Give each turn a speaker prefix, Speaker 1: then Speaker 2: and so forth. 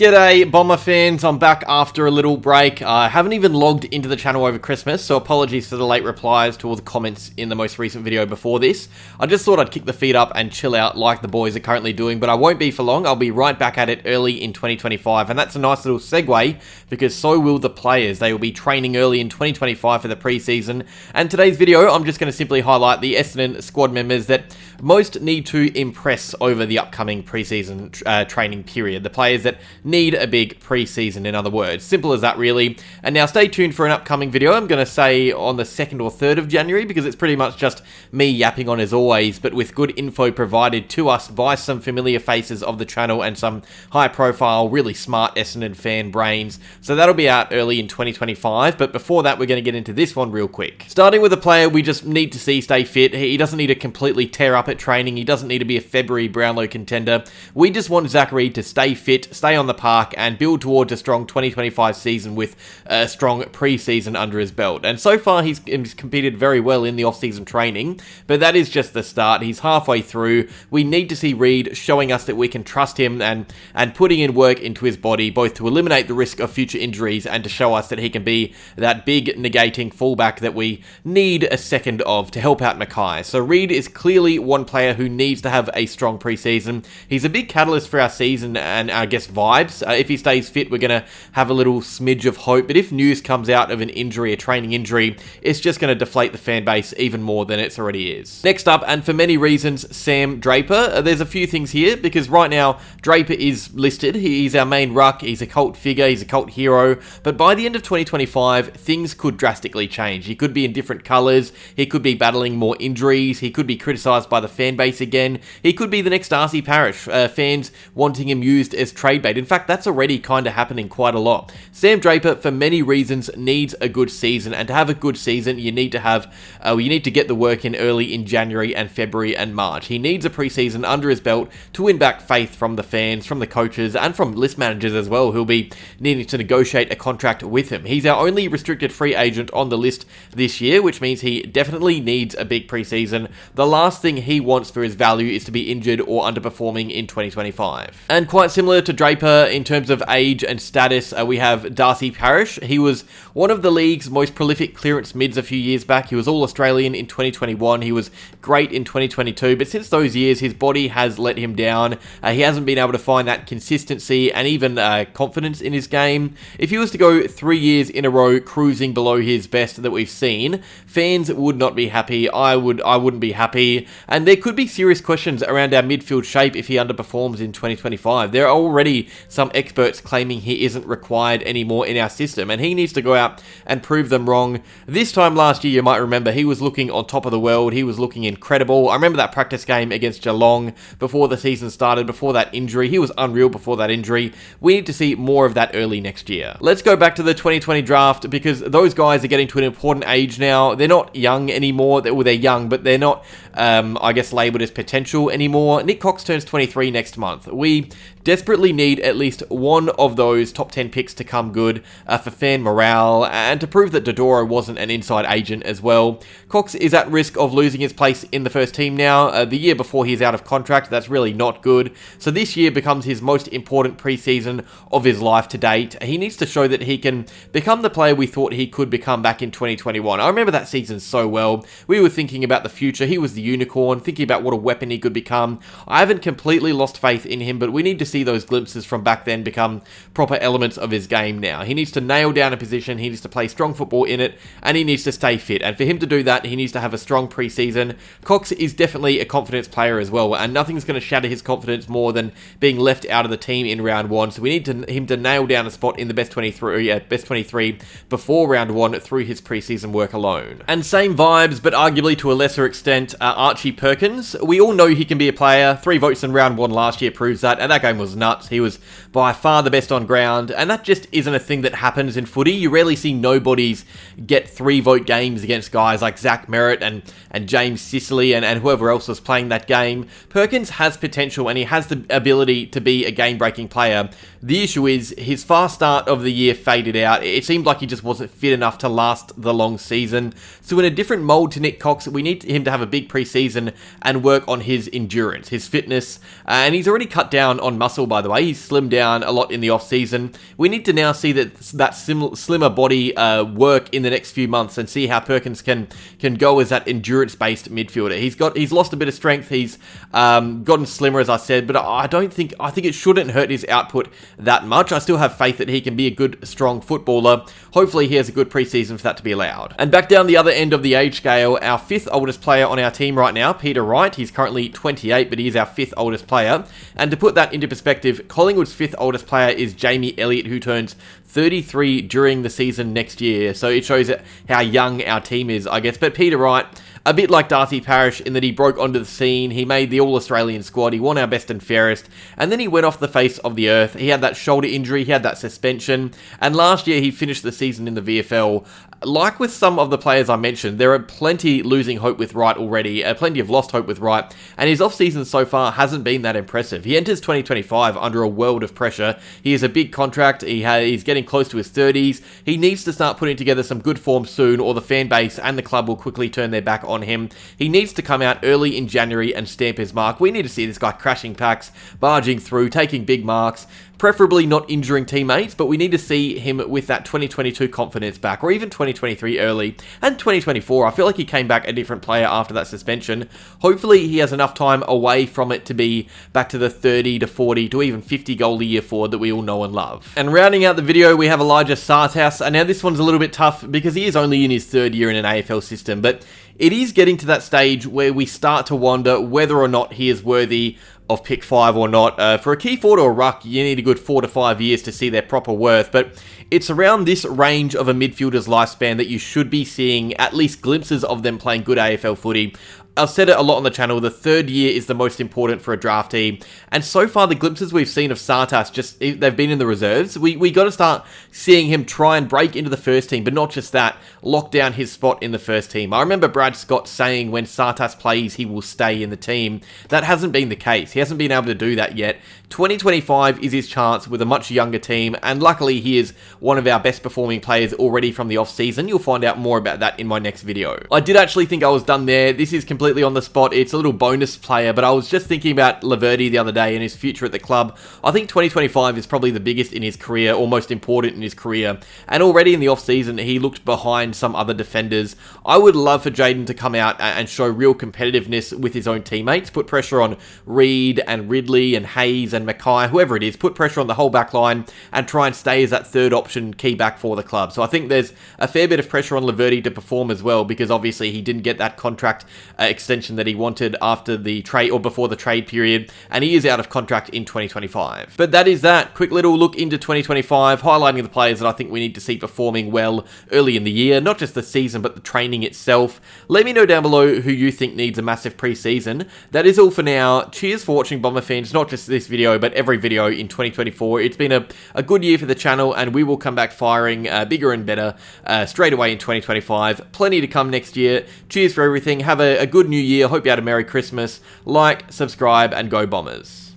Speaker 1: G'day Bomber fans, I'm back after a little break. I haven't even logged into the channel over Christmas, so apologies for the late replies to all the comments in the most recent video before this. I just thought I'd kick the feet up and chill out like the boys are currently doing, but I won't be for long. I'll be right back at it early in 2025, and that's a nice little segue because so will the players. They will be training early in 2025 for the preseason, and today's video I'm just going to simply highlight the Essendon squad members that most need to impress over the upcoming preseason training period. The players that need a big preseason, in other words. Simple as that, really. And now stay tuned for an upcoming video. I'm going to say on the 2nd or 3rd of January because it's pretty much just me yapping on as always, but with good info provided to us by some familiar faces of the channel and some high-profile, really smart Essendon fan brains. So that'll be out early in 2025, but before that, we're going to get into this one real quick. Starting with a player we just need to see stay fit. He doesn't need to completely tear up at training. He doesn't need to be a February Brownlow contender. We just want Reid to stay fit, stay on the park, and build towards a strong 2025 season with a strong pre-season under his belt. And so far, he's competed very well in the off-season training, but that is just the start. He's halfway through. We need to see Reid showing us that we can trust him and putting in work into his body, both to eliminate the risk of future injuries and to show us that he can be that big negating fullback that we need a second of to help out Mackay. So Reid is clearly one player who needs to have a strong pre-season. He's a big catalyst for our season and I guess vibes. If he stays fit, we're going to have a little smidge of hope, but if news comes out of an injury, a training injury, it's just going to deflate the fan base even more than it already is. Next up, and for many reasons, Sam Draper. There's a few things here, because right now, Draper is listed. He's our main ruck, he's a cult figure, he's a cult hero, but by the end of 2025, things could drastically change. He could be in different colours, he could be battling more injuries, he could be criticised by the fan base again, he could be the next Darcy Parish, fans wanting him used as trade bait. In fact, that's already kind of happening quite a lot. Sam Draper, for many reasons, needs a good season, and to have a good season, you need to get the work in early in January and February and March. He needs a preseason under his belt to win back faith from the fans, from the coaches, and from list managers as well, who'll be needing to negotiate a contract with him. He's our only restricted free agent on the list this year, which means he definitely needs a big preseason. The last thing he wants for his value is to be injured or underperforming in 2025. And quite similar to Draper in terms of age and status, we have Darcy Parish. He was one of the league's most prolific clearance mids a few years back. He was All-Australian in 2021. He was great in 2022, but since those years, his body has let him down. He hasn't been able to find that consistency and even confidence in his game. If he was to go 3 years in a row cruising below his best that we've seen, fans would not be happy. I wouldn't be happy, and there could be serious questions around our midfield shape if he underperforms in 2025. There are already some experts claiming he isn't required anymore in our system, and he needs to go out and prove them wrong. This time last year, you might remember, he was looking on top of the world. He was looking incredible. I remember that practice game against Geelong before the season started, before that injury. He was unreal before that injury. We need to see more of that early next year. Let's go back to the 2020 draft, because those guys are getting to an important age now. They're not young anymore. Well, they're young, but they're not, I guess, labelled as potential anymore. Nik Cox turns 23 next month. We desperately need at least one of those top 10 picks to come good for fan morale and to prove that Dodoro wasn't an inside agent as well. Cox is at risk of losing his place in the first team now. The year before he's out of contract, that's really not good. So this year becomes his most important preseason of his life to date. He needs to show that he can become the player we thought he could become back in 2021. I remember that season so well. We were thinking about the future. He was the unicorn, thinking about what a weapon he could become. I haven't completely lost faith in him, but we need to see those glimpses from back then become proper elements of his game now. He needs to nail down a position, he needs to play strong football in it, and he needs to stay fit. And for him to do that, he needs to have a strong preseason. Cox is definitely a confidence player as well, and nothing's going to shatter his confidence more than being left out of the team in round 1. So we need him to nail down a spot in the best 23 before round 1 through his preseason work alone. And same vibes, but arguably to a lesser extent, Archie Perkins. We all know he can be a player. 3 votes in round 1 last year proves that, and that game was nuts. He was by far the best on ground, and that just isn't a thing that happens in footy. You rarely see nobodies get 3-vote games against guys like Zach Merritt and James Sicily and whoever else was playing that game. Perkins has potential, and he has the ability to be a game-breaking player, The issue is his fast start of the year faded out. It seemed like he just wasn't fit enough to last the long season. So in a different mould to Nik Cox, we need him to have a big preseason and work on his endurance, his fitness. And he's already cut down on muscle, by the way. He's slimmed down a lot in the off-season. We need to now see that slimmer body work in the next few months and see how Perkins can go as that endurance-based midfielder. He's lost a bit of strength. He's gotten slimmer, as I said, but I think it shouldn't hurt his output that much. I still have faith that he can be a good, strong footballer. Hopefully he has a good preseason for that to be allowed. And back down the other end of the age scale, our 5th oldest player on our team right now, Peter Wright. He's currently 28, but he is our 5th oldest player. And to put that into perspective, Collingwood's 5th oldest player is Jamie Elliott, who turns 33 during the season next year. So it shows how young our team is, I guess. But Peter Wright, a bit like Darcy Parish in that he broke onto the scene, he made the All-Australian squad, he won our best and fairest, and then he went off the face of the earth. He had that shoulder injury, he had that suspension, and last year he finished the season in the VFL. Like with some of the players I mentioned, there are plenty losing hope with Wright already, plenty of lost hope with Wright, and his off-season so far hasn't been that impressive. He enters 2025 under a world of pressure. He has a big contract, he's getting close to his 30s, he needs to start putting together some good form soon, or the fan base and the club will quickly turn their back on him. He needs to come out early in January and stamp his mark. We need to see this guy crashing packs, barging through, taking big marks, preferably not injuring teammates, but we need to see him with that 2022 confidence back, or even 2023 early, and 2024. I feel like he came back a different player after that suspension. Hopefully he has enough time away from it to be back to the 30 to 40 to even 50 goal a year forward that we all know and love. And rounding out the video, we have Elijah Tsatas, and now this one's a little bit tough because he is only in his 3rd year in an AFL system, but it is getting to that stage where we start to wonder whether or not he is worthy of pick 5 or not. For a key forward or a ruck, you need a good 4 to 5 years to see their proper worth, but it's around this range of a midfielder's lifespan that you should be seeing at least glimpses of them playing good AFL footy. I've said it a lot on the channel, the 3rd year is the most important for a draftee, and so far the glimpses we've seen of Tsatas, they've been in the reserves. We got to start seeing him try and break into the first team, but not just that, lock down his spot in the first team. I remember Brad Scott saying when Tsatas plays, he will stay in the team. That hasn't been the case. He hasn't been able to do that yet. 2025 is his chance with a much younger team, and luckily he is one of our best performing players already from the off-season. You'll find out more about that in my next video. I did actually think I was done there. This is completely on the spot. It's a little bonus player, but I was just thinking about Laverde the other day and his future at the club. I think 2025 is probably the biggest in his career, or most important in his career, and already in the off-season he looked behind some other defenders. I would love for Jayden to come out and show real competitiveness with his own teammates, put pressure on Reid and Ridley and Hayes and Mackay, whoever it is, put pressure on the whole back line and try and stay as that 3rd option key back for the club. So I think there's a fair bit of pressure on Laverde to perform as well, because obviously he didn't get that contract extension that he wanted after the trade or before the trade period, and he is out of contract in 2025. But that is that. Quick little look into 2025, highlighting the players that I think we need to see performing well early in the year, not just the season but the training itself. Let me know down below who you think needs a massive pre-season. That is all for now. Cheers for watching, Bomber fans, not just this video but every video in 2024. It's been a good year for the channel, and we will come back firing bigger and better straight away in 2025. Plenty to come next year. Cheers for everything. Have a good new year. Hope you had a Merry Christmas. Like, subscribe, and go Bombers.